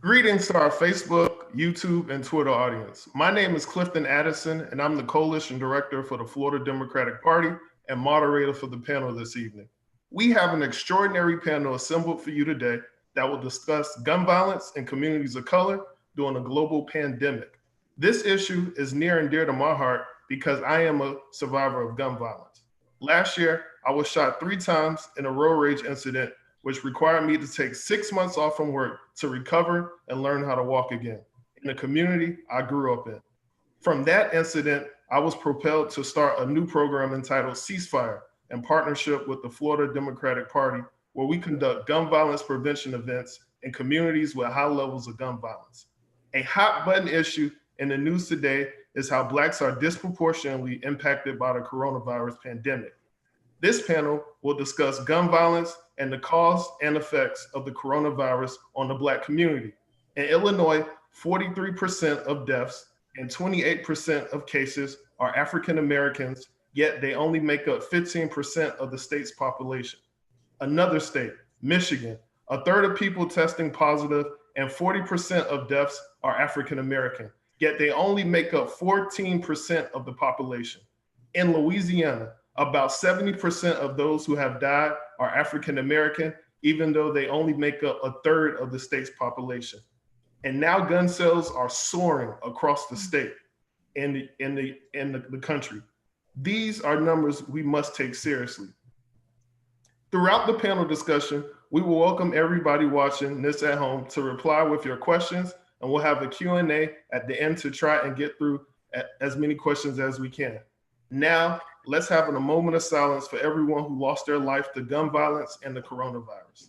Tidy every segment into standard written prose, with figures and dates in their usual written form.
Greetings to our Facebook, YouTube, and Twitter audience. My name is Clifton Addison, and I'm the Coalition Director for the Florida Democratic Party and moderator for the panel this evening. We have an extraordinary panel assembled for you today that will discuss gun violence in communities of color during a global pandemic. This issue is near and dear to my heart because I am a survivor of gun violence. Last year, I was shot 3 times in a road rage incident, which required me to take 6 months off from work to recover and learn how to walk again in the community I grew up in. From that incident, I was propelled to start a new program entitled Ceasefire in partnership with the Florida Democratic Party, where we conduct gun violence prevention events in communities with high levels of gun violence. A hot button issue in the news today is how Blacks are disproportionately impacted by the coronavirus pandemic. This panel will discuss gun violence and the cause and effects of the coronavirus on the Black community. In Illinois, 43% of deaths and 28% of cases are African Americans, yet they only make up 15% of the state's population. Another state, Michigan, a third of people testing positive and 40% of deaths are African American, yet they only make up 14% of the population. In Louisiana, about 70% of those who have died are African American, even though they only make up a third of the state's population. And now gun sales are soaring across the state and the country. These are numbers we must take seriously. Throughout the panel discussion, we will welcome everybody watching this at home to reply with your questions, and we'll have a Q&A at the end to try and get through as many questions as we can. Now, let's have a moment of silence for everyone who lost their life to gun violence and the coronavirus.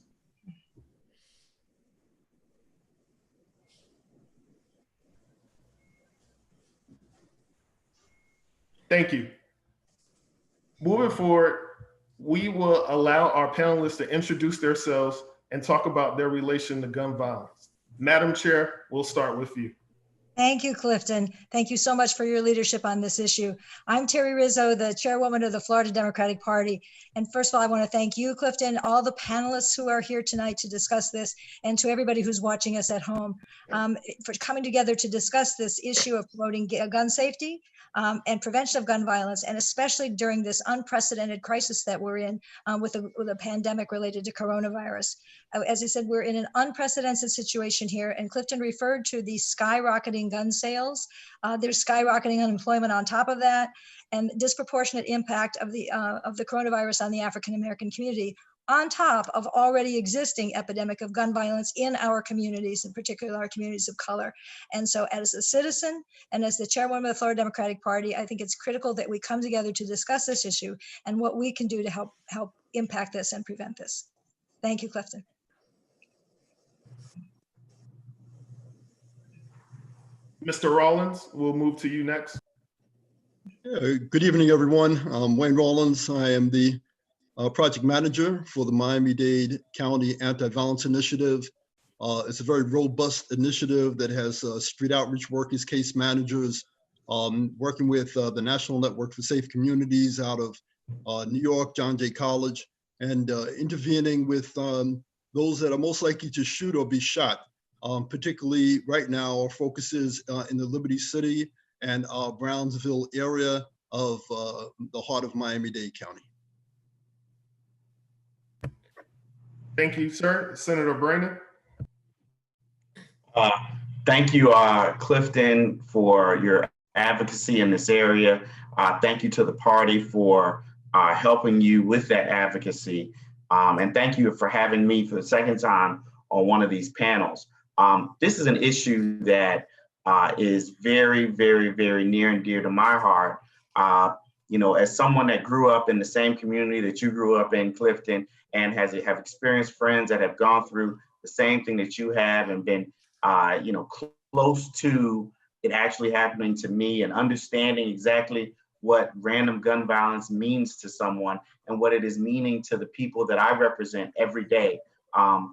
Thank you. Moving forward, we will allow our panelists to introduce themselves and talk about their relation to gun violence. Madam Chair, we'll start with you. Thank you, Clifton. Thank you so much for your leadership on this issue. I'm Terry Rizzo, the chairwoman of the Florida Democratic Party. And first of all, I want to thank you, Clifton, all the panelists who are here tonight to discuss this, and to everybody who's watching us at home for coming together to discuss this issue of promoting gun safety and prevention of gun violence, and especially during this unprecedented crisis that we're in with a pandemic related to coronavirus. As I said, we're in an unprecedented situation here, and Clifton referred to the skyrocketing gun sales. There's skyrocketing unemployment on top of that, and disproportionate impact of the coronavirus on the African American community, on top of already existing epidemic of gun violence in our communities, in particular our communities of color. And so as a citizen and as the chairwoman of the Florida Democratic Party, I think it's critical that we come together to discuss this issue and what we can do to help impact this and prevent this. Thank you, Clifton. Mr. Rawlins, we'll move to you next. Good evening, everyone. I'm Wayne Rawlins. I am the project manager for the Miami-Dade County Anti-Violence Initiative. It's a very robust initiative that has street outreach workers, case managers, working with the National Network for Safe Communities out of New York, John Jay College, and intervening with those that are most likely to shoot or be shot. Particularly right now, our focus is in the Liberty City and Brownsville area of the heart of Miami-Dade County. Thank you, sir. Senator Brandon. Thank you, Clifton, for your advocacy in this area. Thank you to the party for helping you with that advocacy. And thank you for having me for the second time on one of these panels. This is an issue that is very, very, very near and dear to my heart. You know, as someone that grew up in the same community that you grew up in, Clifton, and have experienced friends that have gone through the same thing that you have and been, you know, close to it actually happening to me, and understanding exactly what random gun violence means to someone and what it is meaning to the people that I represent every day. I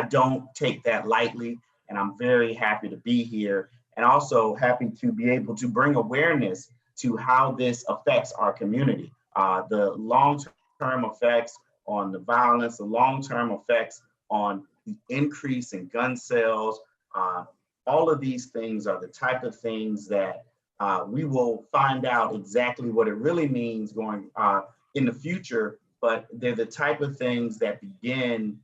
don't take that lightly, and I'm very happy to be here, and also happy to be able to bring awareness to how this affects our community. The long-term effects on the violence, the long-term effects on the increase in gun sales. All of these things are the type of things that we will find out exactly what it really means going in the future, but they're the type of things that begin,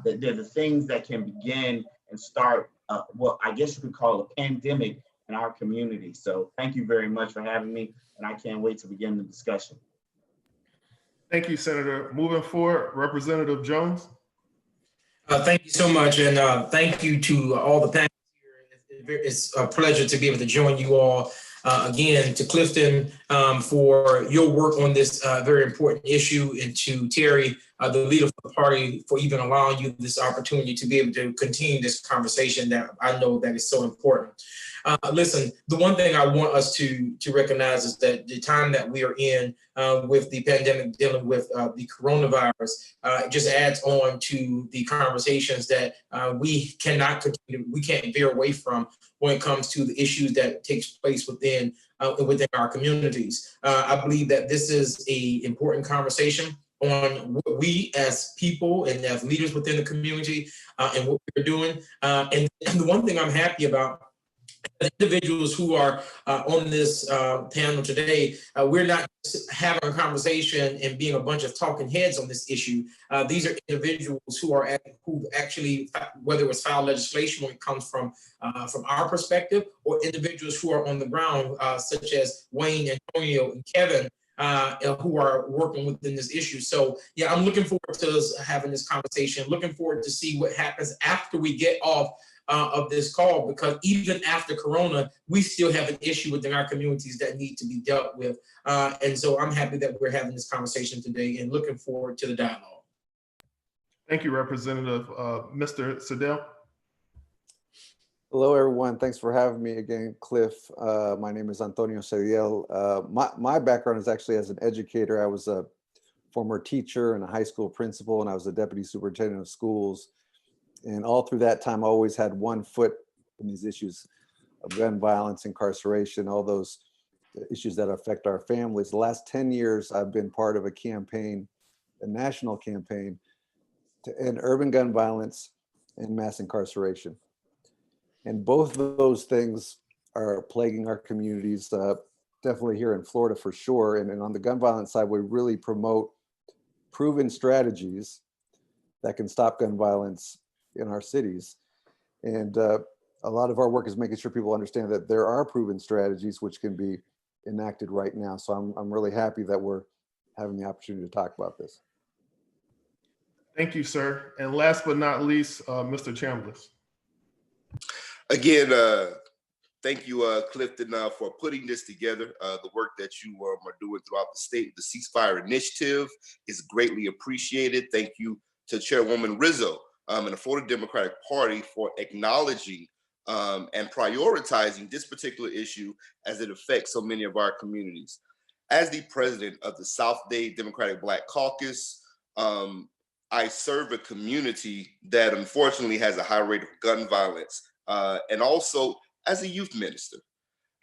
they're the things that can begin and start what I guess you could call a pandemic in our community. So thank you very much for having me, and I can't wait to begin the discussion. Thank you, Senator. Moving forward, Representative Jones. Thank you so much, and thank you to all the panelists here. It's a pleasure to be able to join you all again, to Clifton for your work on this very important issue, and to Terry, the leader of the party, for even allowing you this opportunity to be able to continue this conversation that I know that is so important. Listen, the one thing I want us to recognize is that the time that we are in with the pandemic, dealing with the coronavirus, just adds on to the conversations that we cannot continue, we can't veer away from when it comes to the issues that takes place within our communities. I believe that this is an important conversation on what we as people and as leaders within the community and what we're doing. And the one thing I'm happy about, the individuals who are on this panel today, we're not just having a conversation and being a bunch of talking heads on this issue. These are individuals who actually, whether it was filed legislation when it comes from our perspective, or individuals who are on the ground, such as Wayne, Antonio, and Kevin, who are working within this issue. So yeah, I'm looking forward to us having this conversation, looking forward to see what happens after we get off of this call, because even after Corona, we still have an issue within our communities that need to be dealt with. And so I'm happy that we're having this conversation today and looking forward to the dialogue. Thank you, Representative. Mr. Siddell. Hello, everyone. Thanks for having me again, Cliff. My name is Antonio Cediel. My background is actually as an educator. I was a former teacher and a high school principal, and I was a deputy superintendent of schools. And all through that time, I always had one foot in these issues of gun violence, incarceration, all those issues that affect our families. The last 10 years, I've been part of a campaign, a national campaign, to end urban gun violence and mass incarceration. And both of those things are plaguing our communities, definitely here in Florida for sure. And on the gun violence side, we really promote proven strategies that can stop gun violence in our cities. And a lot of our work is making sure people understand that there are proven strategies which can be enacted right now. So I'm really happy that we're having the opportunity to talk about this. Thank you, sir. And last but not least, Mr. Chambliss. Again, thank you, Clifton, for putting this together. The work that you are doing throughout the state, the ceasefire initiative, is greatly appreciated. Thank you to Chairwoman Rizzo and the Florida Democratic Party for acknowledging and prioritizing this particular issue as it affects so many of our communities. As the president of the South Dade Democratic Black Caucus, I serve a community that unfortunately has a high rate of gun violence. And also as a youth minister,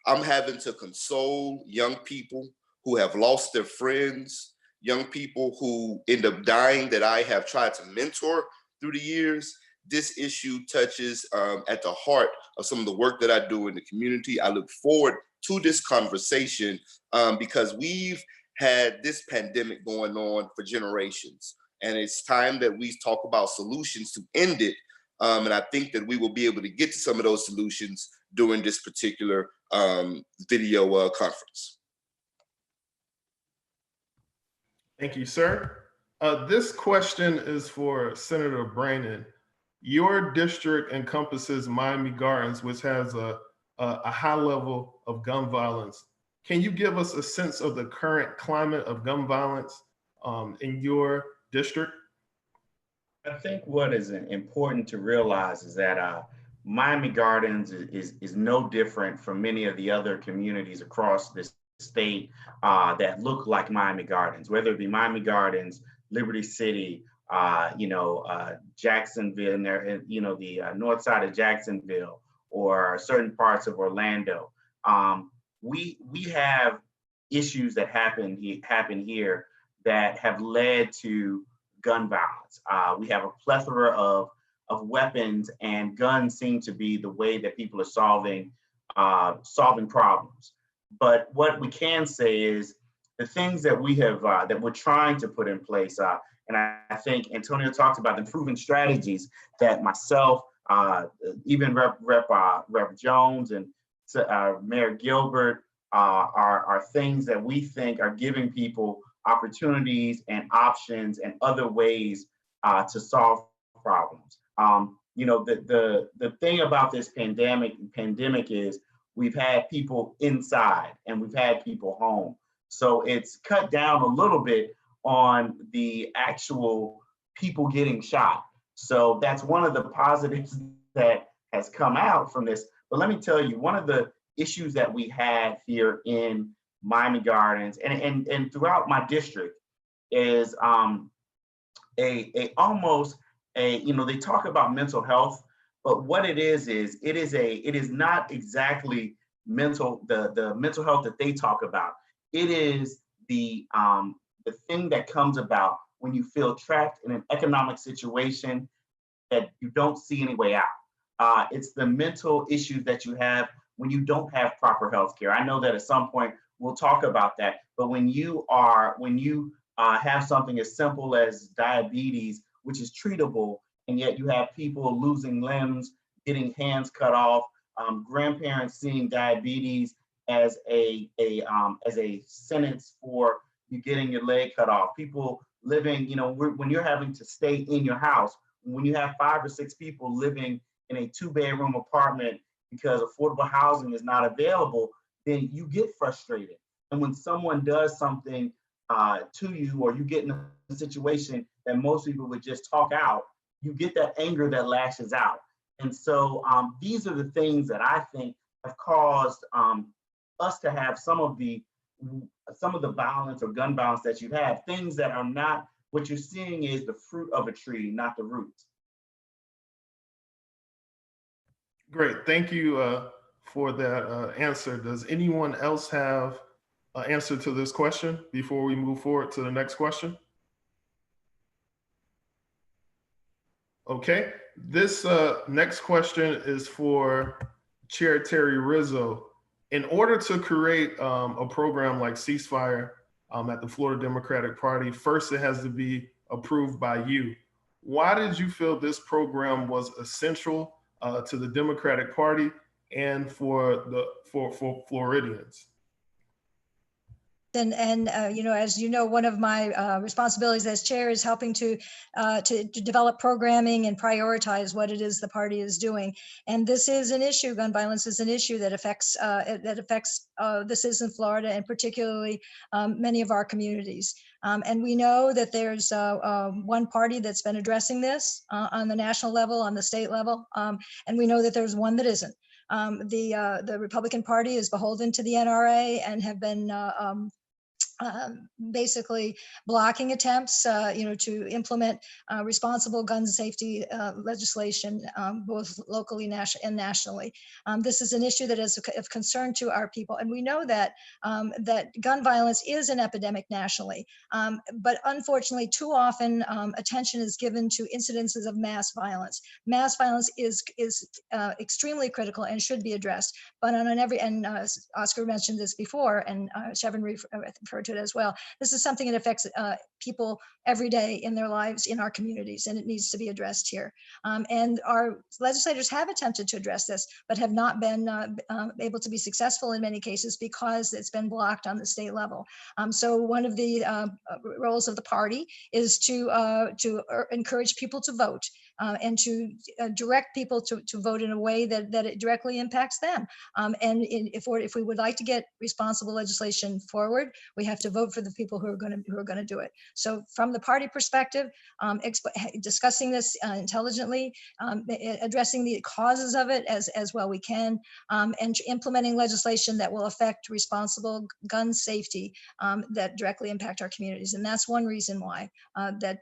I'm having to console young people who have lost their friends, young people who end up dying that I have tried to mentor through the years. This issue touches at the heart of some of the work that I do in the community. I look forward to this conversation because we've had this pandemic going on for generations. And it's time that we talk about solutions to end it. And I think that we will be able to get to some of those solutions during this particular video conference. Thank you, sir. This question is for Senator Brannan. Your district encompasses Miami Gardens, which has a high level of gun violence. Can you give us a sense of the current climate of gun violence in your district? I think what is important to realize is that Miami Gardens is no different from many of the other communities across this state that look like Miami Gardens, whether it be Miami Gardens, Liberty City, Jacksonville, and there, the north side of Jacksonville, or certain parts of Orlando. We have issues that happen here that have led to gun violence. We have a plethora of weapons, and guns seem to be the way that people are solving problems. But what we can say is the things that we have that we're trying to put in place, and I think Antonio talked about the proven strategies that myself, even Rep. Jones and Mayor Gilbert are things that we think are giving people opportunities and options and other ways to solve problems. You know, the thing about this pandemic is we've had people inside and we've had people home. So it's cut down a little bit on the actual people getting shot. So that's one of the positives that has come out from this. But let me tell you, one of the issues that we had here in Miami Gardens and throughout my district is you know, they talk about mental health, but what it is it is not exactly the mental health that they talk about. It is the thing that comes about when you feel trapped in an economic situation that you don't see any way out. It's the mental issues that you have when you don't have proper health care. I know that at some point we'll talk about that, but when you have something as simple as diabetes, which is treatable, and yet you have people losing limbs, getting hands cut off, grandparents seeing diabetes as a sentence for you getting your leg cut off. People living, you know, when you're having to stay in your house, when you have 5 or 6 people living in a 2-bedroom apartment because affordable housing is not available, then you get frustrated. And when someone does something to you, or you get in a situation that most people would just talk out, you get that anger that lashes out. And so these are the things that I think have caused us to have some of the violence or gun violence that you have. Things that are not, what you're seeing is the fruit of a tree, not the roots. Great, thank you for that answer. Does anyone else have an answer to this question before we move forward to the next question? Okay, this next question is for Chair Terry Rizzo. In order to create a program like Ceasefire at the Florida Democratic Party, first it has to be approved by you. Why did you feel this program was essential to the Democratic Party and for Floridians? And you know, as you know, one of my responsibilities as chair is helping to develop programming and prioritize what it is the party is doing. And this is an issue. Gun violence is an issue that affects the citizens of Florida, and particularly many of our communities. And we know that there's one party that's been addressing this on the national level, on the state level, and we know that there's one that isn't. The Republican Party is beholden to the NRA and have been basically blocking attempts, you know, to implement responsible gun safety legislation, both locally and nationally. This is an issue that is of concern to our people, and we know that that gun violence is an epidemic nationally. But unfortunately, too often attention is given to incidences of mass violence. Mass violence is extremely critical and should be addressed. But on every, and Oscar mentioned this before, and Chevin referred to it as well. This is something that affects people every day in their lives, in our communities, and it needs to be addressed here. And our legislators have attempted to address this, but have not been able to be successful in many cases because it's been blocked on the state level. So one of the roles of the party is to encourage people to vote and to direct people to vote in a way that it directly impacts them. And if we would like to get responsible legislation forward, we have to vote for the people who are going to do it. So from the party perspective, discussing this intelligently, addressing the causes of it as well we can, and implementing legislation that will affect responsible gun safety that directly impact our communities. And that's one reason why that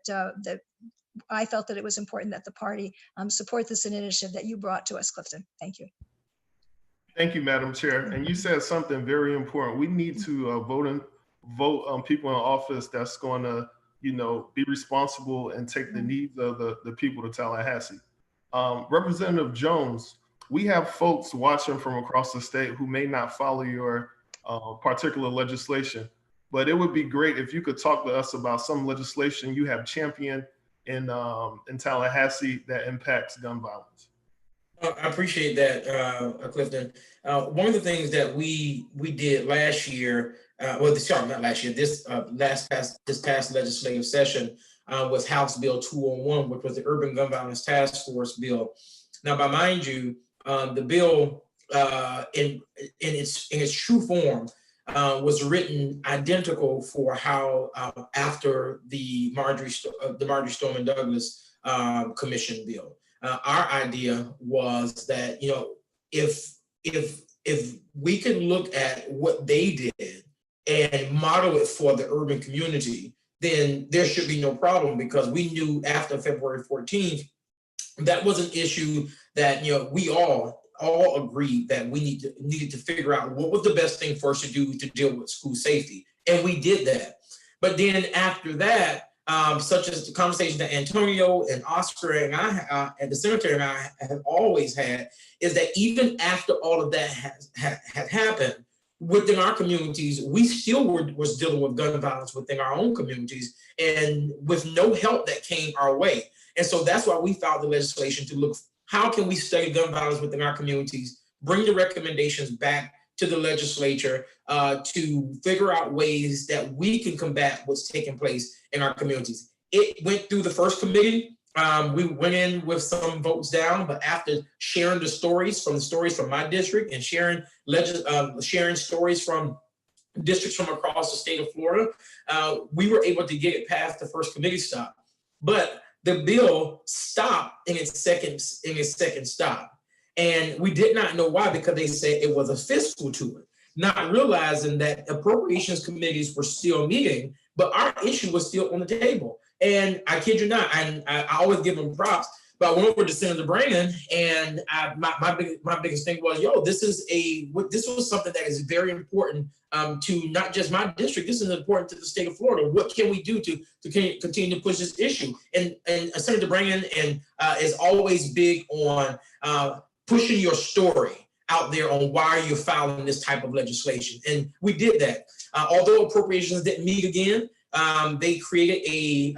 I felt that it was important that the party support this initiative that you brought to us, Clifton. Thank you. Thank you, Madam Chair. And you said something very important. We need to vote on people in office that's going to, you know, be responsible and take the needs of the people of Tallahassee. Representative Jones, we have folks watching from across the state who may not follow your particular legislation, but it would be great if you could talk to us about some legislation you have championed in Tallahassee that impacts gun violence. I appreciate that, Clifton. One of the things that we did last year, not last year, this past legislative session was House Bill 201, which was the Urban Gun Violence Task Force bill. Now, mind you, the bill in its true form was written identical for how after the Marjorie Stoneman Douglas Commission bill. Our idea was that, you know, if we could look at what they did and model it for the urban community, then there should be no problem, because we knew after February 14th, that was an issue that, you know, we all agreed that we needed to figure out what was the best thing for us to do to deal with school safety. And we did that. But then after that, such as the conversation that Antonio and Oscar and I and the Secretary and I have always had, is that even after all of that had happened within our communities, we still was dealing with gun violence within our own communities, and with no help that came our way. And so that's why we filed the legislation to look, how can we study gun violence within our communities, bring the recommendations back to the legislature to figure out ways that we can combat what's taking place in our communities. It went through the first committee. We went in with some votes down, but after sharing the stories from my district and sharing stories from districts from across the state of Florida, we were able to get it past the first committee stop. But the bill stopped in its second stop. And we did not know why, because they said it was a fiscal to it, not realizing that appropriations committees were still meeting, but our issue was still on the table. And I kid you not, I always give them props, but I went over to Senator Brandon, and my biggest thing was, this was something that is very important to not just my district. This is important to the state of Florida. What can we do to continue to push this issue? And Senator Brandon is always big on pushing your story out there on why you're filing this type of legislation. And we did that. Although appropriations didn't meet again, they created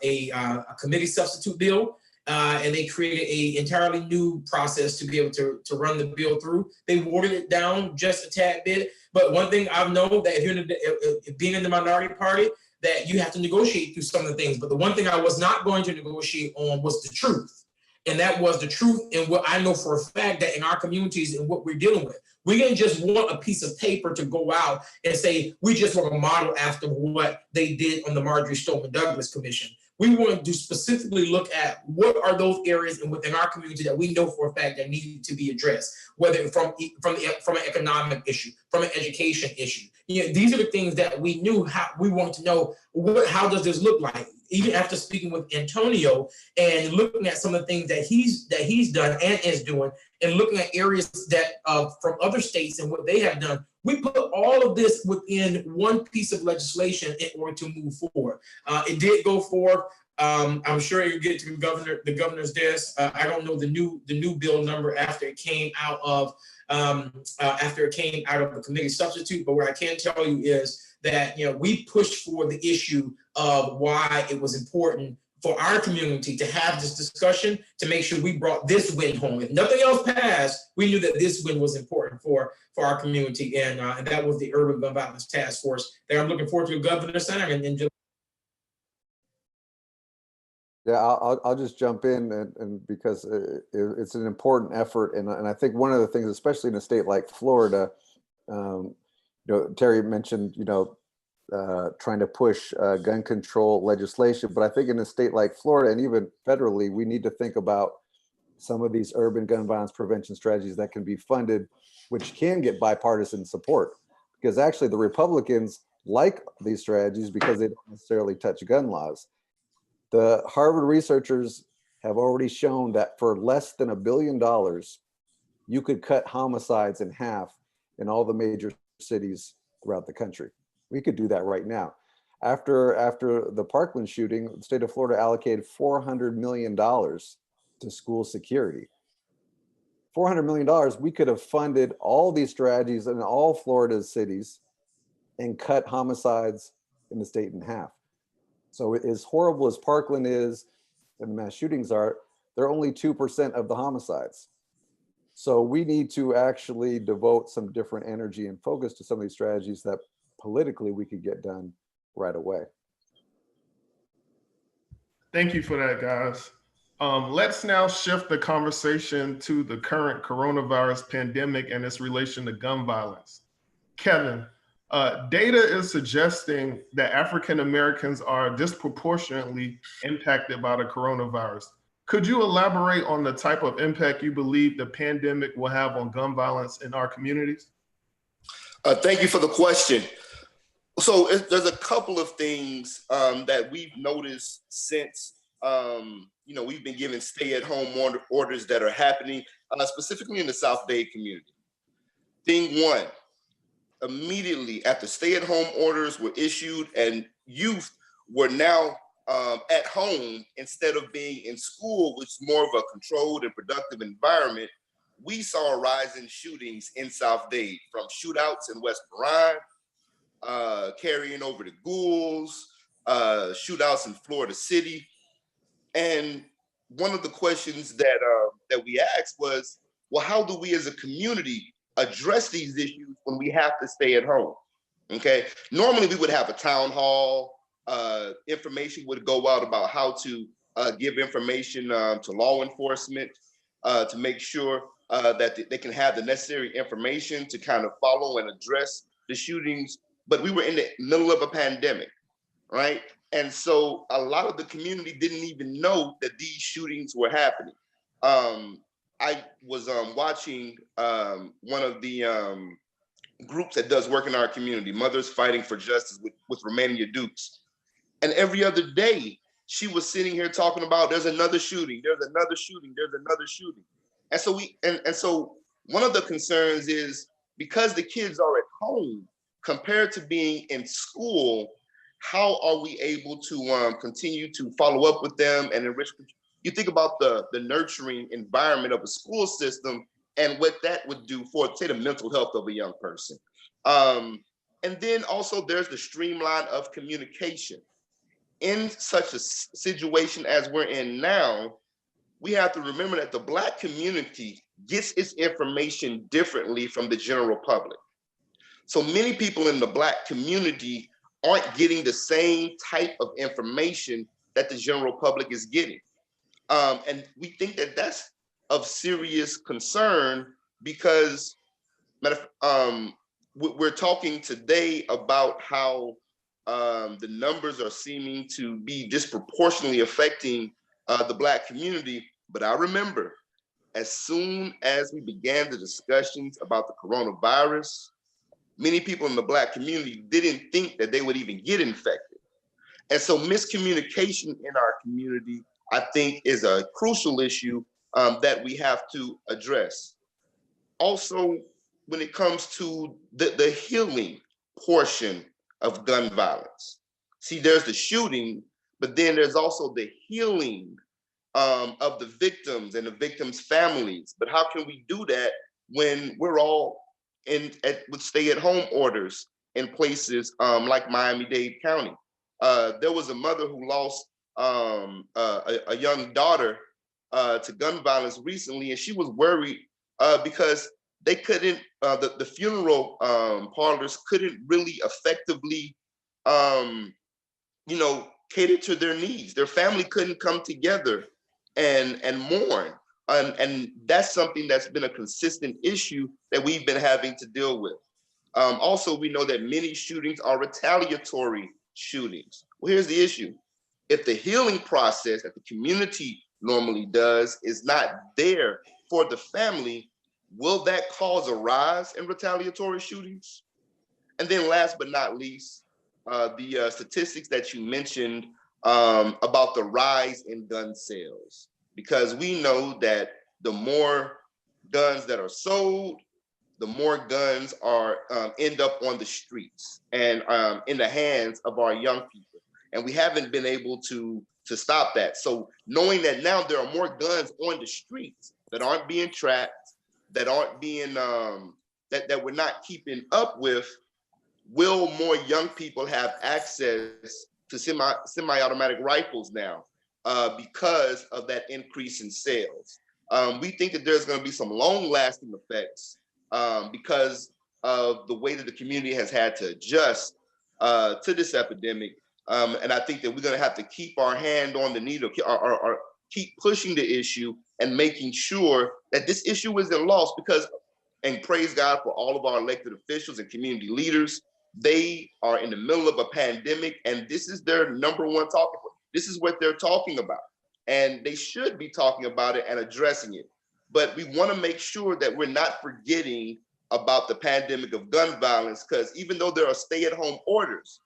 a committee substitute bill, and they created an entirely new process to be able to run the bill through. They watered it down just a tad bit. But one thing I've known, that if being in the minority party, that you have to negotiate through some of the things. But the one thing I was not going to negotiate on was the truth. And that was the truth, and what I know for a fact that in our communities and what we're dealing with, we didn't just want a piece of paper to go out and say, we just want to model after what they did on the Marjorie Stoneman Douglas Commission. We wanted to specifically look at what are those areas within our community that we know for a fact that need to be addressed, whether from an economic issue, from an education issue. These are the things that we knew how we want to know. How does this look like? Even after speaking with Antonio and looking at some of the things that he's done and is doing, and looking at areas that from other states and what they have done, we put all of this within one piece of legislation in order to move forward. It did go forward. I'm sure it'll get to the governor's desk. I don't know the new bill number after it came out of the committee substitute, but what I can tell you is that we pushed for the issue of why it was important for our community to have this discussion, to make sure we brought this win home. If nothing else passed, we knew that this win was important for our community, and that was the Urban Gun Violence Task Force that I'm looking forward to Governor Center in July. Yeah, I'll just jump in, and because it's an important effort, and I think one of the things, especially in a state like Florida, Terry mentioned, trying to push gun control legislation, but I think in a state like Florida, and even federally, we need to think about some of these urban gun violence prevention strategies that can be funded, which can get bipartisan support, because actually the Republicans like these strategies because they don't necessarily touch gun laws. The Harvard researchers have already shown that for less than $1 billion, you could cut homicides in half in all the major cities throughout the country. We could do that right now. After the Parkland shooting, the state of Florida allocated $400 million to to school security. $400 million, we could have funded all these strategies in all Florida cities and cut homicides in the state in half. So as horrible as Parkland is and mass shootings are, they're only 2% of the homicides. So we need to actually devote some different energy and focus to some of these strategies that politically we could get done right away. Thank you for that, guys. Let's now shift the conversation to the current coronavirus pandemic and its relation to gun violence. Kevin, data is suggesting that African Americans are disproportionately impacted by the coronavirus. Could you elaborate on the type of impact you believe the pandemic will have on gun violence in our communities? Thank you for the question. So there's a couple of things that we've noticed since we've been given stay-at-home orders that are happening specifically in the South Dade community. Thing one, immediately after stay-at-home orders were issued and youth were now at home instead of being in school, which is more of a controlled and productive environment, we saw a rise in shootings in South Dade, from shootouts in West Bryan, carrying over to Ghouls, shootouts in Florida City. And one of the questions that we asked was, well, how do we as a community address these issues when we have to stay at home? Okay, normally we would have a town hall, information would go out about how to give information to law enforcement to make sure that they can have the necessary information to kind of follow and address the shootings. But we were in the middle of a pandemic, right? And so a lot of the community didn't even know that these shootings were happening. I was watching one of the groups that does work in our community, Mothers Fighting for Justice with Romania Dukes. And every other day, she was sitting here talking about there's another shooting, there's another shooting, there's another shooting. And so so one of the concerns is, because the kids are at home compared to being in school, how are we able to continue to follow up with them and enrich? You think about the nurturing environment of a school system and what that would do for, say, the mental health of a young person. And then also there's the streamline of communication. In such a situation as we're in now, we have to remember that the Black community gets its information differently from the general public. So many people in the Black community aren't getting the same type of information that the general public is getting. And we think that that's of serious concern, because we're talking today about how the numbers are seeming to be disproportionately affecting the Black community. But I remember, as soon as we began the discussions about the coronavirus, many people in the Black community didn't think that they would even get infected. And so miscommunication in our community, I think, is a crucial issue that we have to address. Also, when it comes to the healing portion of gun violence. See, there's the shooting, but then there's also the healing of the victims and the victims' families. But how can we do that when we're all with stay-at-home orders in places like Miami-Dade County? There was a mother who lost a young daughter to gun violence recently, and she was worried because they couldn't, the funeral parlors couldn't really effectively, cater to their needs. Their family couldn't come together and mourn. And that's something that's been a consistent issue that we've been having to deal with. Also, we know that many shootings are retaliatory shootings. Well, here's the issue. If the healing process that the community normally does is not there for the family, will that cause a rise in retaliatory shootings? And then last but not least, the statistics that you mentioned about the rise in gun sales, because we know that the more guns that are sold, the more guns are end up on the streets and in the hands of our young people. And we haven't been able to to stop that. So knowing that now there are more guns on the streets that aren't being tracked, that aren't being, that we're not keeping up with, will more young people have access to semi-automatic rifles now because of that increase in sales? We think that there's going to be some long-lasting effects because of the way that the community has had to adjust to this epidemic. And I think that we're going to have to keep our hand on the needle, or keep pushing the issue and making sure that this issue isn't lost, because, and praise God for all of our elected officials and community leaders, they are in the middle of a pandemic and this is their number one talking point. This is what they're talking about. And they should be talking about it and addressing it. But we want to make sure that we're not forgetting about the pandemic of gun violence, because even though there are stay-at-home orders,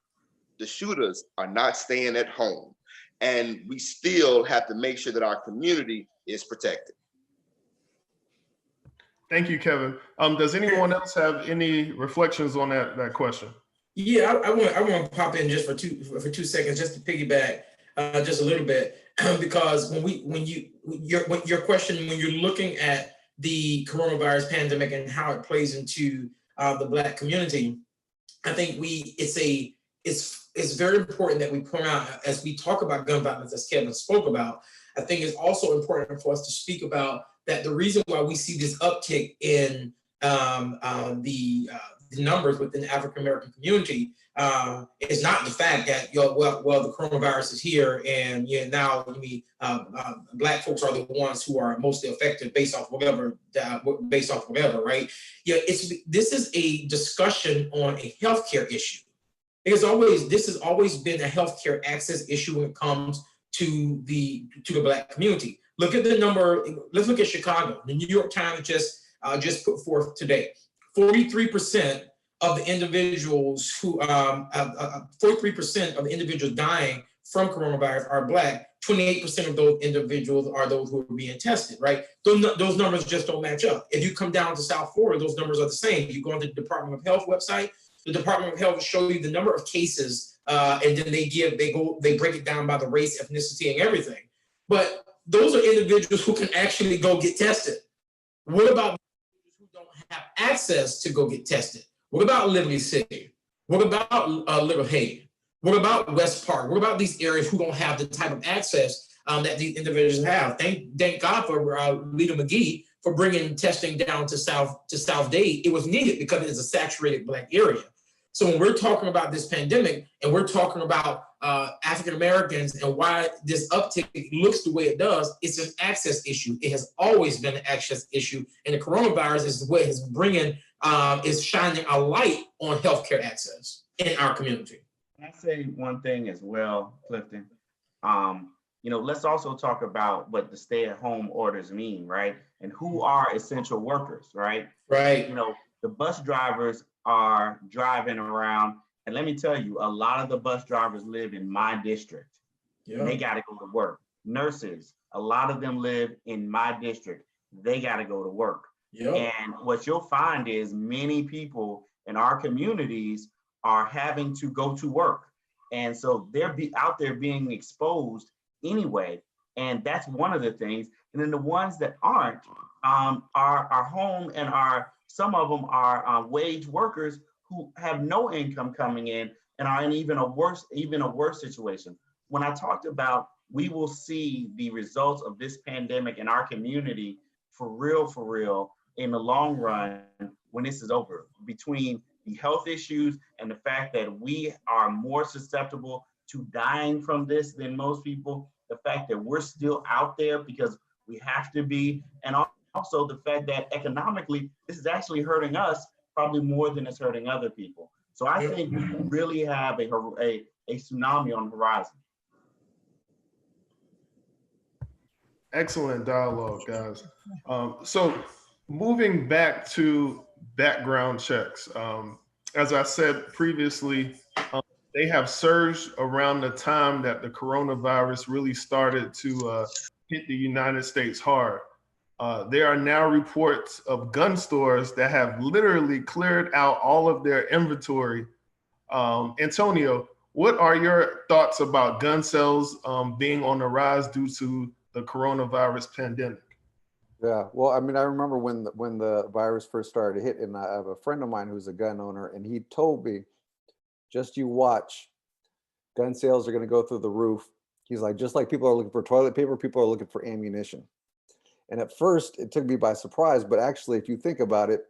the shooters are not staying at home. And we still have to make sure that our community is protected. Thank you, Kevin. Does anyone else have any reflections on that question? Yeah, I want to pop in just for two seconds, just to piggyback just a little bit, because your question, when you're looking at the coronavirus pandemic and how it plays into the Black community, I think it's very important that we point out, as we talk about gun violence, as Kevin spoke about, I think it's also important for us to speak about that the reason why we see this uptick in the numbers within the African American community is not the fact that the coronavirus is here and now Black folks are the ones who are mostly affected based off whatever, right? Yeah, this is a discussion on a healthcare issue. This has always been a healthcare access issue when it comes to the Black community. Look at the number. Let's look at Chicago. The New York Times just put forth today, 43% of the individuals who 43% of the individuals dying from coronavirus are Black. 28% of those individuals are those who are being tested. Right? Those numbers just don't match up. If you come down to South Florida, those numbers are the same. You go on the Department of Health website. The Department of Health will show you the number of cases, and then they break it down by the race, ethnicity, and everything. But those are individuals who can actually go get tested. What about individuals who don't have access to go get tested? What about Liberty City? What about Little Haven? What about West Park? What about these areas who don't have the type of access that these individuals have? Thank God for Leader McGee for bringing testing down to South Dade. It was needed because it is a saturated Black area. So when we're talking about this pandemic and we're talking about African Americans and why this uptick looks the way it does, it's an access issue. It has always been an access issue, and the coronavirus is what is shining a light on healthcare access in our community. Can I say one thing as well, Clifton? Let's also talk about what the stay-at-home orders mean, right? And who are essential workers, right? Right. The bus drivers are driving around, and let me tell you, a lot of the bus drivers live in my district. Yeah. And they got to go to work. Nurses, a lot of them live in my district. They got to go to work. Yeah. And what you'll find is many people in our communities are having to go to work. And so they're out there being exposed anyway. And that's one of the things. And then the ones that aren't are home and some of them are wage workers who have no income coming in and are in even a worse situation. When I talked about we will see the results of this pandemic in our community for real in the long run when this is over, between the health issues and the fact that we are more susceptible to dying from this than most people, the fact that we're still out there because we have to be, and also the fact that economically, this is actually hurting us probably more than it's hurting other people. So I think we really have a tsunami on the horizon. Excellent dialogue, guys. So moving back to background checks, as I said previously, they have surged around the time that the coronavirus really started to hit the United States hard. There are now reports of gun stores that have literally cleared out all of their inventory. Antonio, What are your thoughts about gun sales being on the rise due to the coronavirus pandemic? Yeah, well, I mean, I remember when the virus first started hitting, and I have a friend of mine who's a gun owner, and he told me, just you watch, gun sales are going to go through the roof. He's like, just like people are looking for toilet paper, people are looking for ammunition. And at first, it took me by surprise, but actually, if you think about it,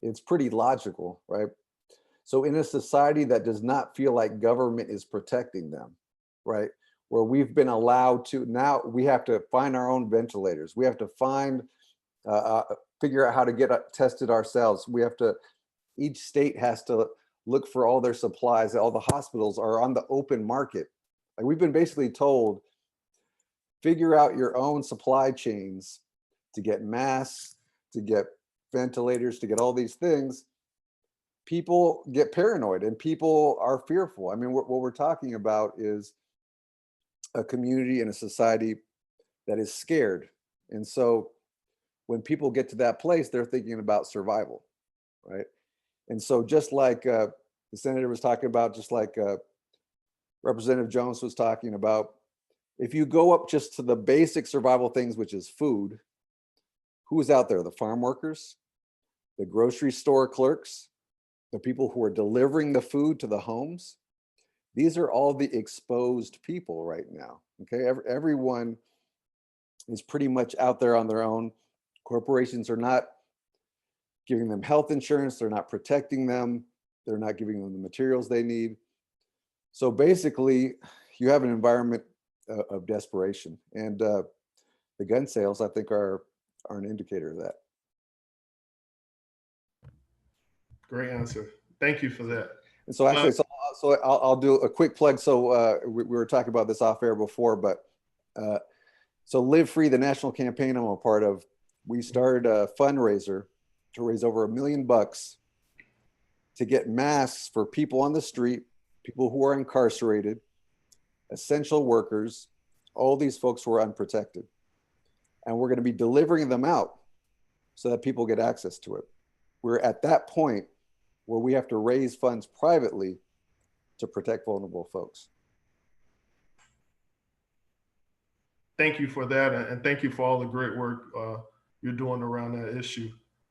it's pretty logical, right? So in a society that does not feel like government is protecting them, right? Where we've been allowed to, now we have to find our own ventilators. We have to figure out how to get tested ourselves. Each state has to look for all their supplies. All the hospitals are on the open market. Like, we've been basically told, figure out your own supply chains to get masks, to get ventilators, to get all these things. People get paranoid and people are fearful. I mean, what we're talking about is a community and a society that is scared. And so when people get to that place, they're thinking about survival, right? And so just like the senator was talking about, just like Representative Jones was talking about, if you go up just to the basic survival things, which is food, who's out there? The farm workers, the grocery store clerks, the people who are delivering the food to the homes. These are all the exposed people right now, okay? Everyone is pretty much out there on their own. Corporations are not giving them health insurance. They're not protecting them. They're not giving them the materials they need. So basically, you have an environment of desperation. And the gun sales, I think, are an indicator of that. Great answer. Thank you for that. And so actually, so I'll do a quick plug. So we were talking about this off air before, but so Live Free, the national campaign I'm a part of, we started a fundraiser to raise over $1 million to get masks for people on the street, people who are incarcerated, essential workers, all these folks who are unprotected. And we're going to be delivering them out so that people get access to it. We're at that point where we have to raise funds privately to protect vulnerable folks. Thank you for that, and thank you for all the great work you're doing around that issue.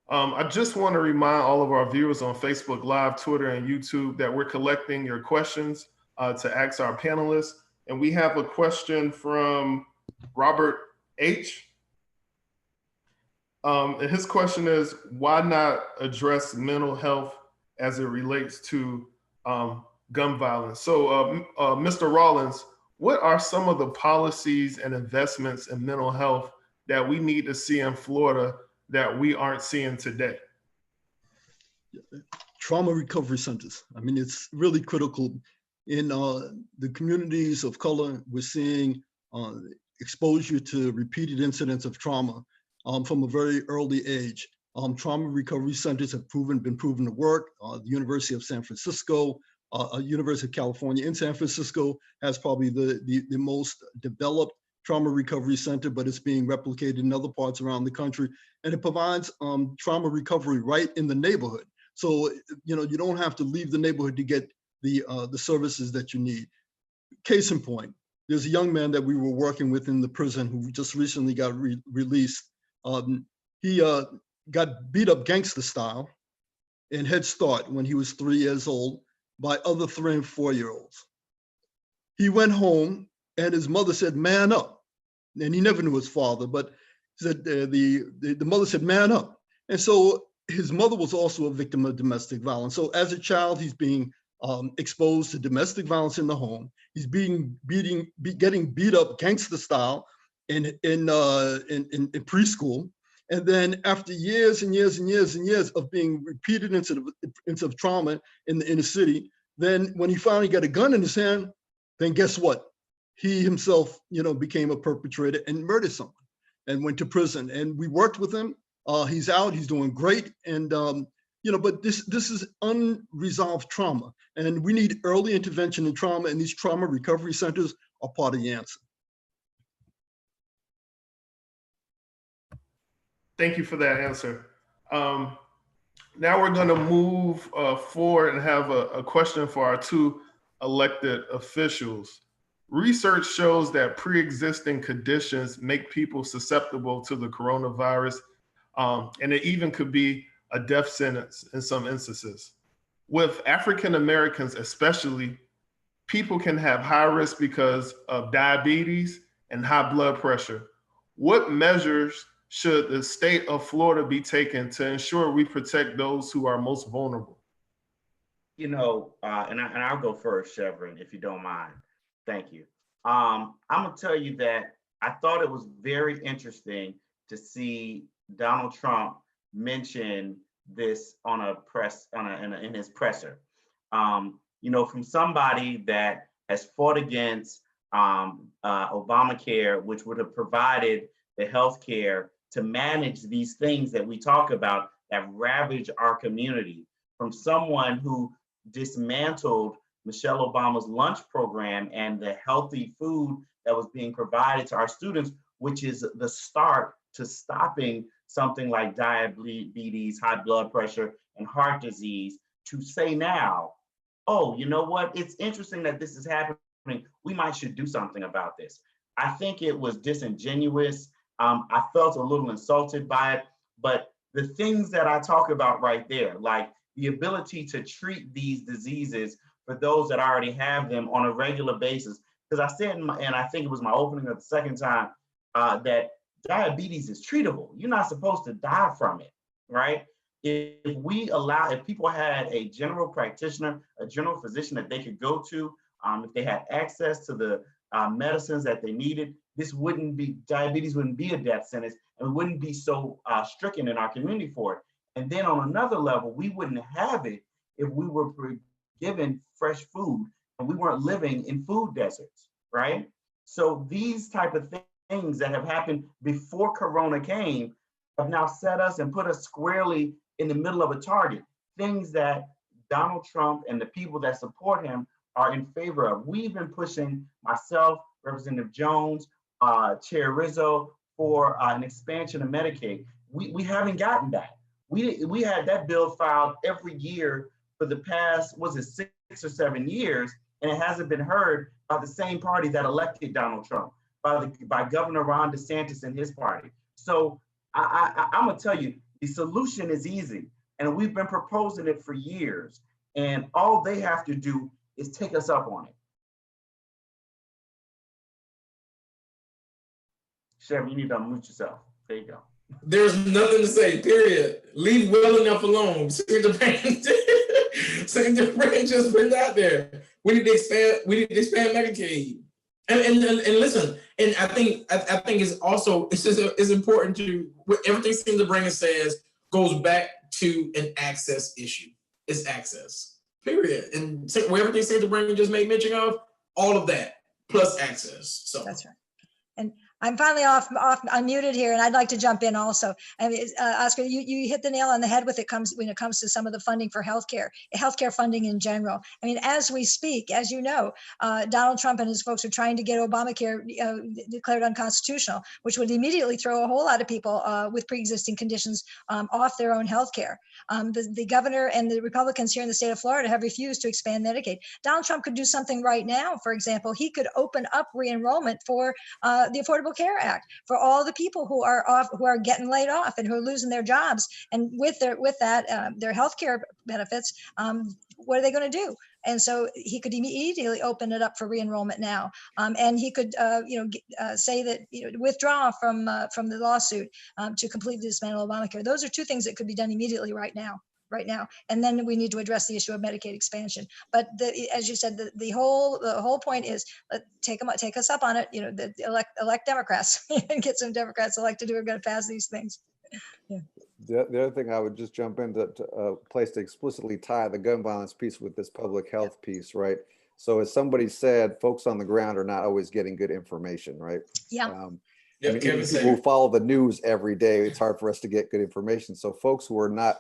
I just want to remind all of our viewers on Facebook Live, Twitter, and YouTube that we're collecting your questions to ask our panelists. And we have a question from Robert H. And his question is, why not address mental health as it relates to gun violence? So Mr. Rawlins, what are some of the policies and investments in mental health that we need to see in Florida that we aren't seeing today? Trauma recovery centers. I mean, it's really critical. In the communities of color, we're seeing exposure to repeated incidents of trauma from a very early age. Trauma recovery centers have been proven to work. The University of San Francisco, University of California in San Francisco has probably the most developed trauma recovery center, but it's being replicated in other parts around the country. And it provides trauma recovery right in the neighborhood. So, you don't have to leave the neighborhood to get the services that you need. Case in point, there's a young man that we were working with in the prison who just recently got released. He got beat up gangster style in Head Start when he was 3 years old by other 3- and 4-year-olds. He went home and his mother said, "Man up." And he never knew his father, but said the mother said, "Man up." And so his mother was also a victim of domestic violence. So as a child, he's being exposed to domestic violence in the home. He's getting beat up gangster style in preschool. And then after years and years and years and years of being repeated incidents of trauma in the inner city, then when he finally got a gun in his hand, then guess what? He himself, became a perpetrator and murdered someone and went to prison. And we worked with him. He's out, he's doing great. And, but this is unresolved trauma. And we need early intervention in trauma, and these trauma recovery centers are part of the answer. Thank you for that answer. Now we're going to move forward and have a question for our two elected officials. Research shows that pre-existing conditions make people susceptible to the coronavirus, and it even could be a death sentence in some instances. With African Americans especially, people can have high risk because of diabetes and high blood pressure. What measures should the state of Florida be taking to ensure we protect those who are most vulnerable? You know, and I'll go first, Chevron, if you don't mind. Thank you. I'm gonna tell you that I thought it was very interesting to see Donald Trump mention this on a press in his presser. You know, from somebody that has fought against Obamacare, which would have provided the health care to manage these things that we talk about that ravage our community, from someone who dismantled Michelle Obama's lunch program and the healthy food that was being provided to our students, which is the start to stopping something like diabetes, high blood pressure, and heart disease, to say now, oh, you know what? It's interesting that this is happening. We should do something about this. I think it was disingenuous. I felt a little insulted by it, but the things that I talk about right there, like the ability to treat these diseases for those that already have them on a regular basis. Because I said, and I think it was my opening of the second time, that diabetes is treatable. You're not supposed to die from it, right? If people had a general practitioner, a general physician that they could go to, if they had access to the medicines that they needed, diabetes wouldn't be a death sentence, and we wouldn't be so stricken in our community for it. And then on another level, we wouldn't have it if we were given fresh food and we weren't living in food deserts, right? So these type of things that have happened before Corona came have now set us and put us squarely in the middle of a target, things that Donald Trump and the people that support him are in favor of. We've been pushing, myself, Representative Jones, Chair Rizzo, for an expansion of Medicaid. We haven't gotten that. We had that bill filed every year for the past, 6 or 7 years, and it hasn't been heard by the same party that elected Donald Trump, by Governor Ron DeSantis and his party. So I'm gonna tell you, the solution is easy, and we've been proposing it for years, and all they have to do is take us up on it. Chevy, you need to unmute yourself. There you go. There's nothing to say, period. Leave well enough alone. Senator Brand just put it out there. We need to expand Medicaid. And listen, and I think it's important to, everything Senator Brand says goes back to an access issue. It's access, period. And everything Senator Brand just made mention of, all of that plus access. So that's right. And I'm finally off unmuted here, and I'd like to jump in also. I mean, Oscar, you hit the nail on the head when it comes to some of the funding for healthcare funding in general. I mean, as we speak, as you know, Donald Trump and his folks are trying to get Obamacare declared unconstitutional, which would immediately throw a whole lot of people with pre-existing conditions off their own healthcare. The governor and the Republicans here in the state of Florida have refused to expand Medicaid. Donald Trump could do something right now. For example, he could open up re-enrollment for the Affordable Care Act for all the people who are getting laid off and who are losing their jobs, and with that their health care benefits. What are they going to do? And so he could immediately open it up for re-enrollment now, and he could say that withdraw from the lawsuit to completely dismantle Obamacare. Those are two things that could be done immediately right now. And then we need to address the issue of Medicaid expansion. But as you said, the whole point is take us up on it. Elect Democrats and get some Democrats elected who are going to pass these things. Yeah. The other thing I would just jump into a place to explicitly tie the gun violence piece with this public health piece, right? So as somebody said, folks on the ground are not always getting good information, right? Yeah. Even people who follow the news every day, it's hard for us to get good information. So folks who are not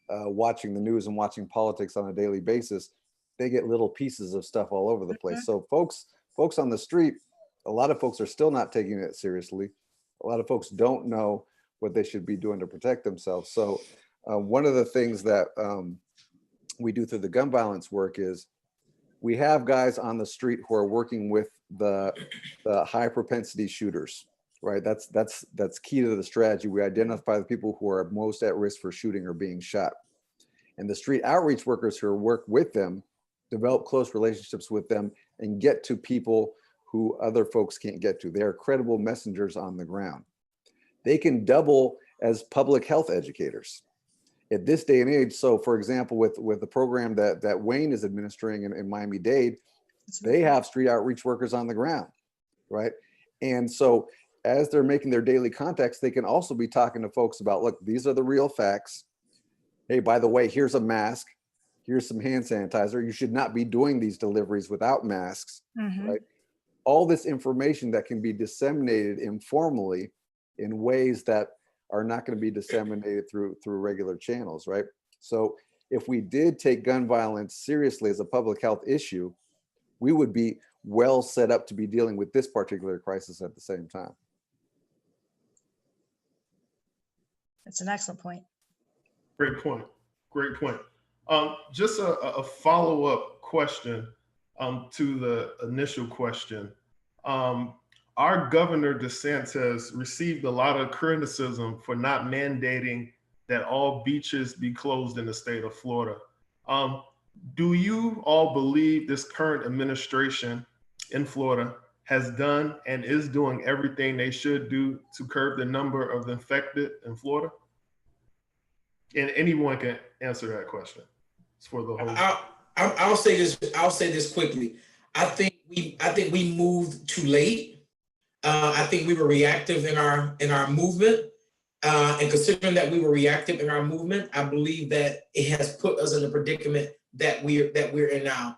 watching the news and watching politics on a daily basis, they get little pieces of stuff all over the place. So folks on the street, a lot of folks are still not taking it seriously. A lot of folks don't know what they should be doing to protect themselves. So one of the things that we do through the gun violence work is We have guys on the street who are working with the high propensity shooters, right? That's key to the strategy. We identify the people who are most at risk for shooting or being shot. And the street outreach workers who work with them, develop close relationships with them, and get to people who other folks can't get to. They are credible messengers on the ground. They can double as public health educators at this day and age. So for example, with the program that Wayne is administering in Miami-Dade, they have street outreach workers on the ground, right? And so as they're making their daily contacts, they can also be talking to folks about, look, these are the real facts. Hey, by the way, here's a mask. Here's some hand sanitizer. You should not be doing these deliveries without masks, right? All this information that can be disseminated informally in ways that are not going to be disseminated through regular channels, right? So if we did take gun violence seriously as a public health issue, we would be well set up to be dealing with this particular crisis at the same time. That's an excellent point. Great point. Great point. Just a follow-up question to the initial question. Our Governor DeSantis received a lot of criticism for not mandating that all beaches be closed in the state of Florida. Do you all believe this current administration in Florida has done and is doing everything they should do to curb the number of infected in Florida? And anyone can answer that question. It's for the whole. I'll say this. I'll say this quickly. I think we moved too late. I think we were reactive in our movement, and considering that we were reactive in our movement, I believe that it has put us in the predicament that we're in now.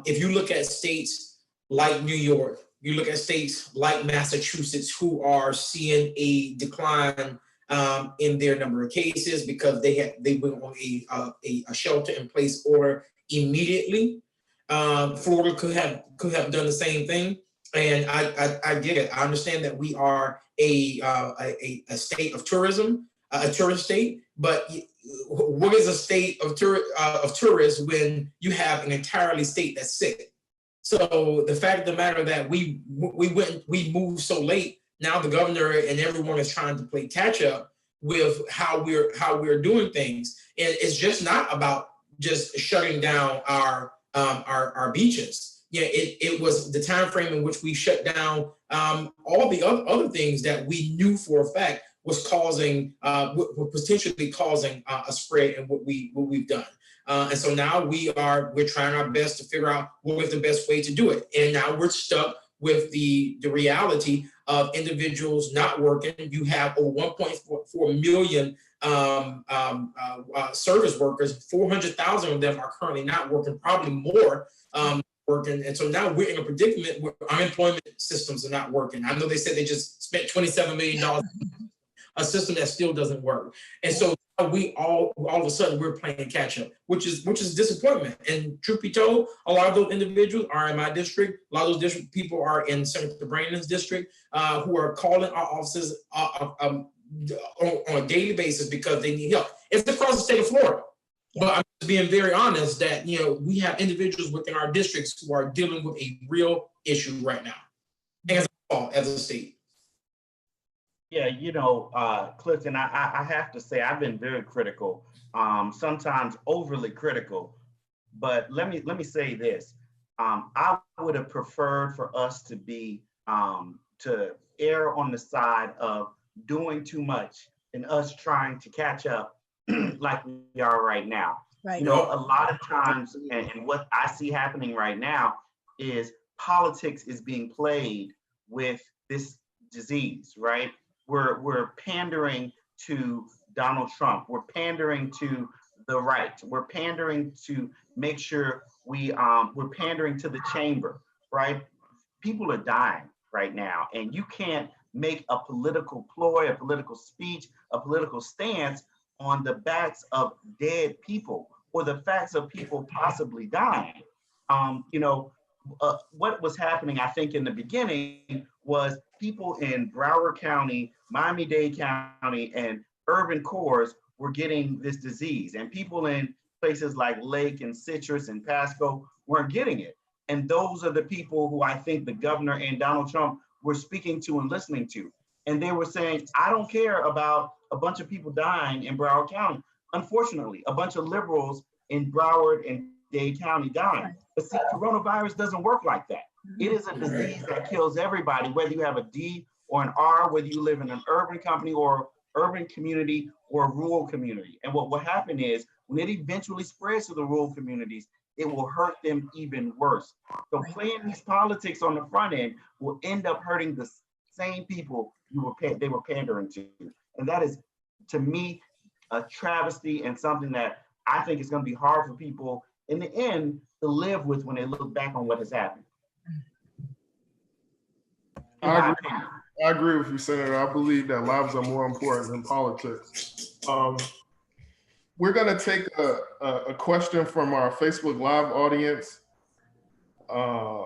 If you look at states like New York, you look at states like Massachusetts, who are seeing a decline in their number of cases because they went on a shelter-in-place order immediately. Florida could have done the same thing. And I get it. I understand that we are a state of tourism, a tourist state. But what is a state of tourists when you have an entirely state that's sick? So the fact of the matter that we moved so late. Now the governor and everyone is trying to play catch up with how we're doing things. And it's just not about just shutting down our beaches. Yeah, it was the time frame in which we shut down all the other things that we knew for a fact was causing, potentially causing a spread in what we've done. And so now we're trying our best to figure out what was the best way to do it. And now we're stuck with the reality of individuals not working. You have over 1.4 million service workers. 400,000 of them are currently not working, probably more working. And so now we're in a predicament where unemployment systems are not working. I know they said they just spent $27 million, a system that still doesn't work. And so we all of a sudden we're playing catch up, which is disappointment. And truth be told, a lot of those individuals are in my district. A lot of those district people are in Senator Brandon's district, who are calling our offices on a daily basis because they need help. It's across the state of Florida. But I'm just being very honest that, we have individuals within our districts who are dealing with a real issue right now as a state. Yeah, Clifton, I have to say I've been very critical, sometimes overly critical. But let me say this: I would have preferred for us to be to err on the side of doing too much and us trying to catch up like we are right now. Right. A lot of times, and what I see happening right now is politics is being played with this disease, right? We're pandering to Donald Trump. We're pandering to the right. We're pandering to make sure we're pandering to the chamber, right? People are dying right now, and you can't make a political ploy, a political speech, a political stance on the backs of dead people or the facts of people possibly dying. What was happening, I think, in the beginning was people in Broward County, Miami-Dade County, and urban cores were getting this disease. And people in places like Lake and Citrus and Pasco weren't getting it. And those are the people who I think the governor and Donald Trump were speaking to and listening to. And they were saying, I don't care about a bunch of people dying in Broward County. Unfortunately, a bunch of liberals in Broward and Dade County dying. But see, coronavirus doesn't work like that. It is a disease that kills everybody, whether you have a D or an R, whether you live in an urban company or urban community or a rural community. And what will happen is when it eventually spreads to the rural communities, it will hurt them even worse. So playing these politics on the front end will end up hurting the same people they were pandering to. And that is, to me, a travesty and something that I think is going to be hard for people in the end to live with when they look back on what has happened. I agree with you, Senator. I believe that lives are more important than politics. We're going to take a question from our Facebook Live audience.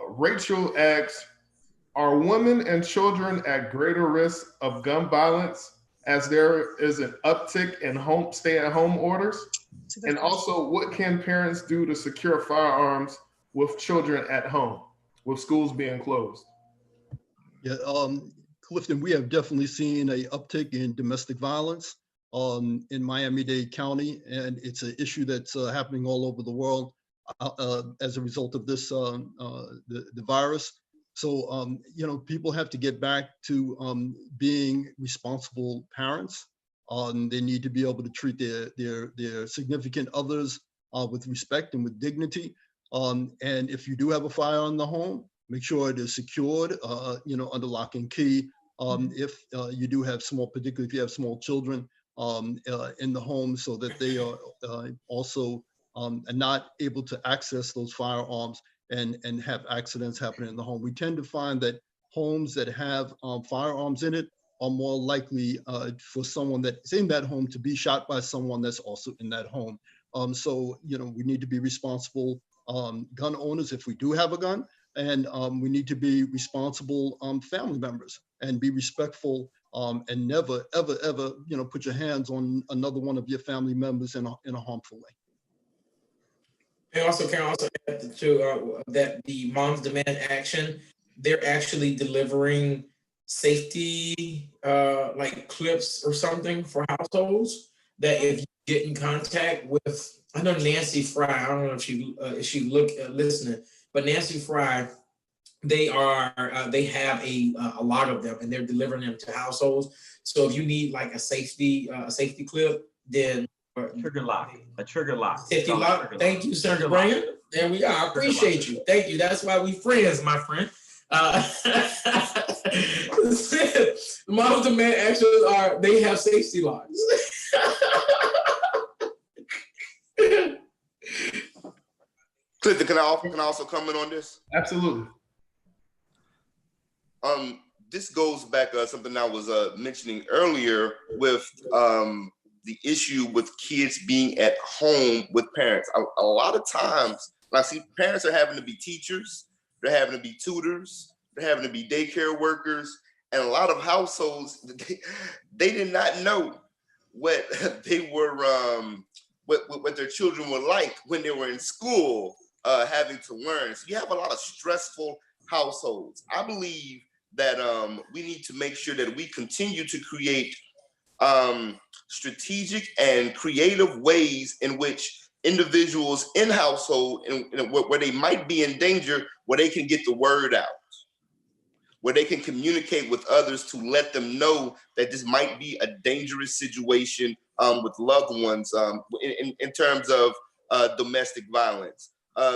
Rachel asks, are women and children at greater risk of gun violence as there is an uptick in stay-at-home orders? And also, what can parents do to secure firearms with children at home, with schools being closed? Yeah, Clifton, we have definitely seen an uptick in domestic violence in Miami-Dade County, and it's an issue that's happening all over the world as a result of this, the virus. So, you know, people have to get back to being responsible parents. They need to be able to treat their significant others with respect and with dignity. And if you do have a firearm in the home, make sure it is secured, you know, under lock and key. If you do have particularly if you have small children in the home, so that they are also not able to access those firearms and have accidents happen in the home. We tend to find that homes that have firearms in it are more likely for someone that's in that home to be shot by someone that's also in that home. So, you know, we need to be responsible gun owners if we do have a gun, and we need to be responsible family members and be respectful and never, ever, ever, you know, put your hands on another one of your family members in a harmful way. I also can add to that the Moms Demand Action, they're actually delivering safety like clips or something for households that if you get in contact with, I know Nancy Fry, I don't know if she listening, but Nancy Fry, they have a lot of them and they're delivering them to households. So if you need like a safety clip, then a trigger lock. Safety lock. Thank you, Senator Brand. There we are. I appreciate you. Thank you. That's why we friends, my friend. Moms Demand Actions they have safety locks. Clifton, can I also comment on this? Absolutely. This goes back something I was mentioning earlier with the issue with kids being at home with parents. A lot of times, I see parents are having to be teachers, they're having to be tutors, they're having to be daycare workers, and a lot of households, they did not know what they were, what their children were like when they were in school, having to learn. So you have a lot of stressful households. I believe that we need to make sure that we continue to create strategic and creative ways in which individuals in household and where they might be in danger, where they can get the word out, where they can communicate with others to let them know that this might be a dangerous situation with loved ones in terms of domestic violence.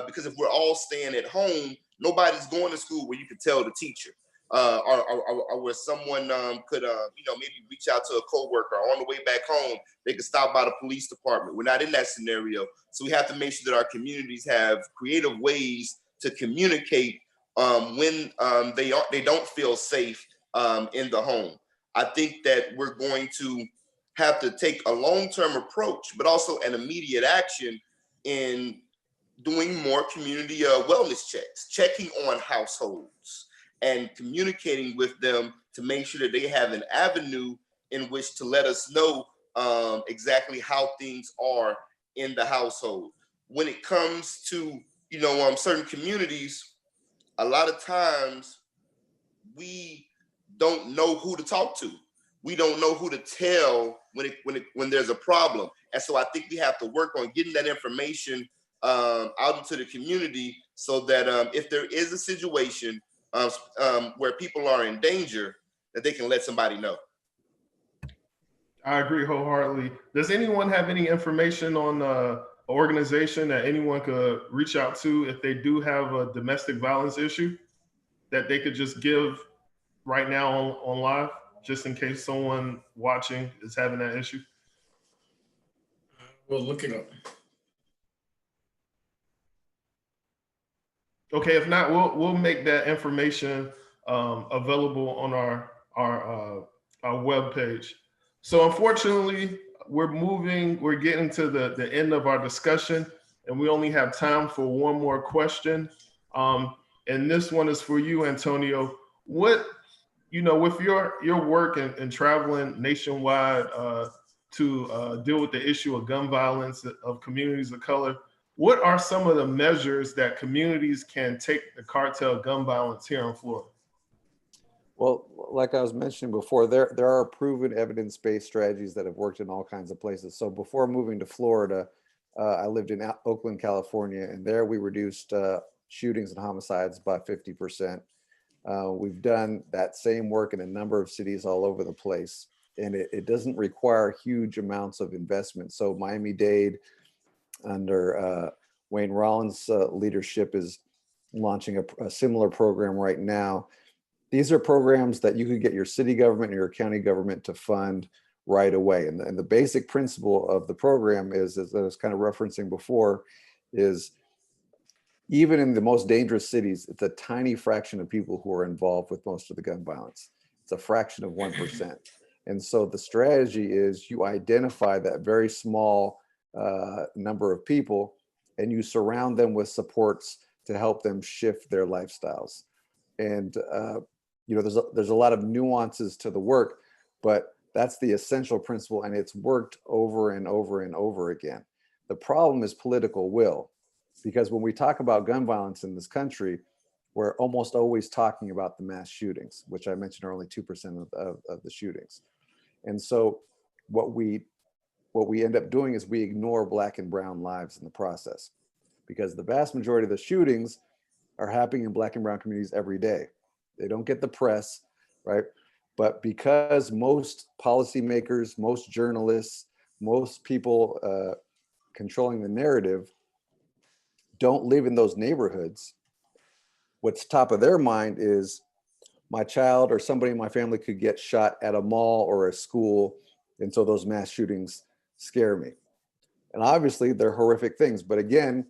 Because if we're all staying at home, nobody's going to school where you can tell the teacher. Or where someone could, maybe reach out to a coworker on the way back home. They could stop by the police department. We're not in that scenario, so we have to make sure that our communities have creative ways to communicate when they don't feel safe in the home. I think that we're going to have to take a long-term approach, but also an immediate action in doing more community wellness checks, checking on households, and communicating with them to make sure that they have an avenue in which to let us know exactly how things are in the household. When it comes to, certain communities, a lot of times we don't know who to talk to. We don't know who to tell when there's a problem. And so I think we have to work on getting that information out into the community so that if there is a situation where people are in danger, that they can let somebody know. I agree wholeheartedly. Does anyone have any information on an organization that anyone could reach out to if they do have a domestic violence issue that they could just give right now on live, just in case someone watching is having that issue? We'll look it up. Okay, if not, we'll make that information available on our webpage. So unfortunately, we're getting to the end of our discussion, and we only have time for one more question. And this one is for you, Antonio. What, with your work and traveling nationwide to deal with the issue of gun violence of communities of color, what are some of the measures that communities can take to cartel gun violence here in Florida? Well, like I was mentioning before, there are proven evidence-based strategies that have worked in all kinds of places. So before moving to Florida, I lived in Oakland, California, and there we reduced shootings and homicides by 50%. We've done that same work in a number of cities all over the place, and it doesn't require huge amounts of investment. So Miami-Dade, under Wayne Rollins' leadership, is launching a similar program right now. These are programs that you could get your city government or your county government to fund right away. And the basic principle of the program is, as I was kind of referencing before, is even in the most dangerous cities, it's a tiny fraction of people who are involved with most of the gun violence. It's a fraction of 1%. And so the strategy is you identify that very small number of people and you surround them with supports to help them shift their lifestyles. And there's a lot of nuances to the work, but that's the essential principle, and it's worked over and over and over again. The problem is political will, because when we talk about gun violence in this country, we're almost always talking about the mass shootings, which I mentioned are only 2% of the shootings. And so what we end up doing is we ignore Black and brown lives in the process, because the vast majority of the shootings are happening in Black and brown communities every day. They don't get the press, right? But because most policymakers, most journalists, most people controlling the narrative don't live in those neighborhoods, what's top of their mind is my child or somebody in my family could get shot at a mall or a school. And so those mass shootings scare me. And obviously they're horrific things, but again,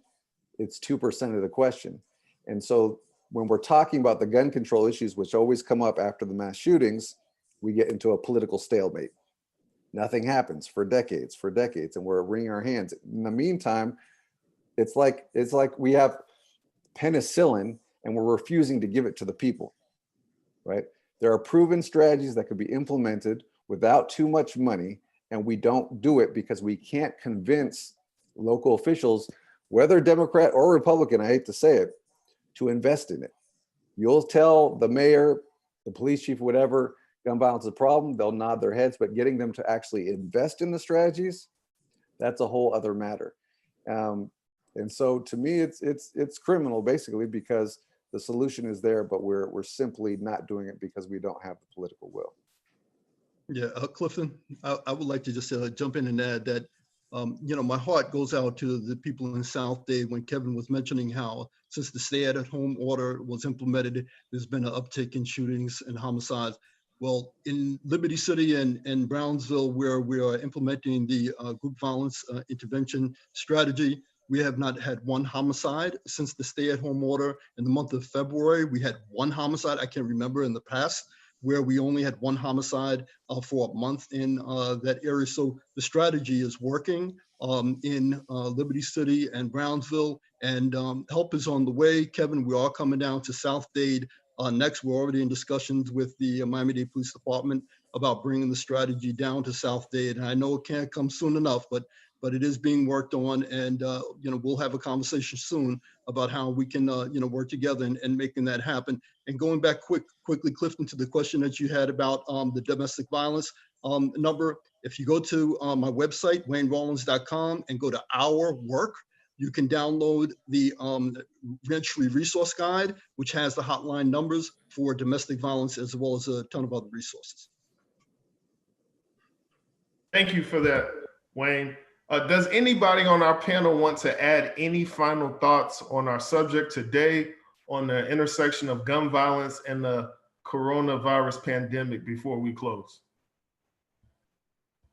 it's 2% of the question. And so when we're talking about the gun control issues, which always come up after the mass shootings, we get into a political stalemate. Nothing happens for decades, and we're wringing our hands. In the meantime, it's like we have penicillin and we're refusing to give it to the people, right? There are proven strategies that could be implemented without too much money, and we don't do it because we can't convince local officials, whether Democrat or Republican, I hate to say it, to invest in it. You'll tell the mayor, the police chief, whatever, gun violence is a problem, they'll nod their heads, but getting them to actually invest in the strategies, that's a whole other matter. And so to me, it's criminal basically, because the solution is there, but we're simply not doing it because we don't have the political will. Yeah, Clifton, I would like to just jump in and add that, my heart goes out to the people in South Dade when Kevin was mentioning how since the stay-at-home order was implemented, there's been an uptick in shootings and homicides. Well, in Liberty City and Brownsville, where we are implementing the group violence intervention strategy, we have not had one homicide since the stay-at-home order. In the month of February, we had one homicide. I can't remember in the past where we only had one homicide for a month in that area. So the strategy is working in Liberty City and Brownsville, and help is on the way. Kevin, we are coming down to South Dade next. We're already in discussions with the Miami-Dade Police Department about bringing the strategy down to South Dade. And I know it can't come soon enough, but but it is being worked on, and we'll have a conversation soon about how we can work together and making that happen. And going back quickly, Clifton, to the question that you had about the domestic violence number, if you go to my website, waynerawlins.com, and go to Our Work, you can download the Reentry Resource Guide, which has the hotline numbers for domestic violence, as well as a ton of other resources. Thank you for that, Wayne. Does anybody on our panel want to add any final thoughts on our subject today on the intersection of gun violence and the coronavirus pandemic before we close?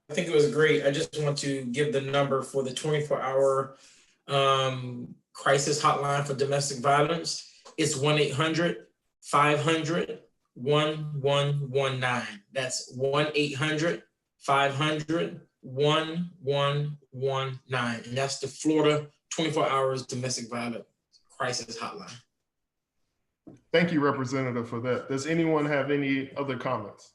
I think it was great. I just want to give the number for the 24-hour crisis hotline for domestic violence. It's 1-800-500-1119. That's 1-800-500-1119. And that's the Florida 24 hours domestic violence crisis hotline. Thank you, Representative, for that. Does anyone have any other comments?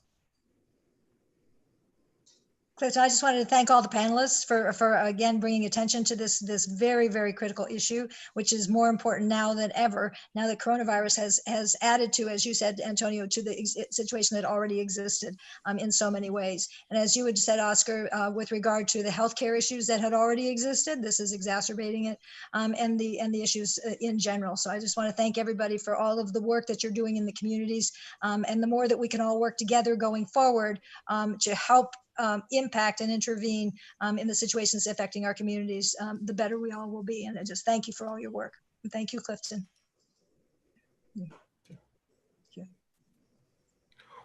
Clifton, I just wanted to thank all the panelists for again bringing attention to this very, very critical issue, which is more important now than ever. Now that coronavirus has added to, as you said, Antonio, to the situation that already existed in so many ways. And as you had said, Oscar, with regard to the healthcare issues that had already existed, this is exacerbating it, and the issues in general. So I just want to thank everybody for all of the work that you're doing in the communities, and the more that we can all work together going forward to help impact and intervene in the situations affecting our communities, the better we all will be. And I just thank you for all your work. And thank you, Clifton.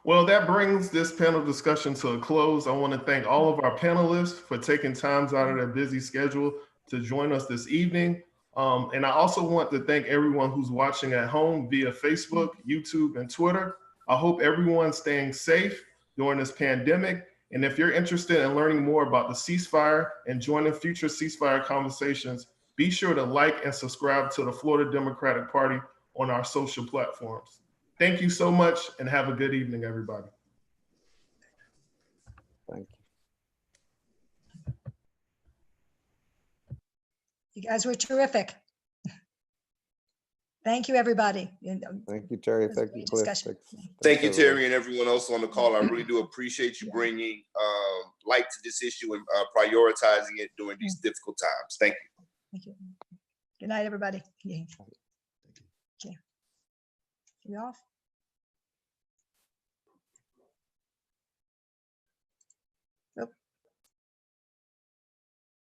Well, that brings this panel discussion to a close. I want to thank all of our panelists for taking times out of their busy schedule to join us this evening. And I also want to thank everyone who's watching at home via Facebook, YouTube, and Twitter. I hope everyone's staying safe during this pandemic. And if you're interested in learning more about the ceasefire and joining future ceasefire conversations, be sure to like and subscribe to the Florida Democratic Party on our social platforms. Thank you so much and have a good evening, everybody. Thank you. You guys were terrific. Thank you, everybody. Thank you, Terry. Thank you, Cliff. Thank you, Terry, and everyone else on the call. I really do appreciate you bringing light to this issue and prioritizing it during these difficult times. Thank you. Thank you. Good night, everybody. Okay. You off?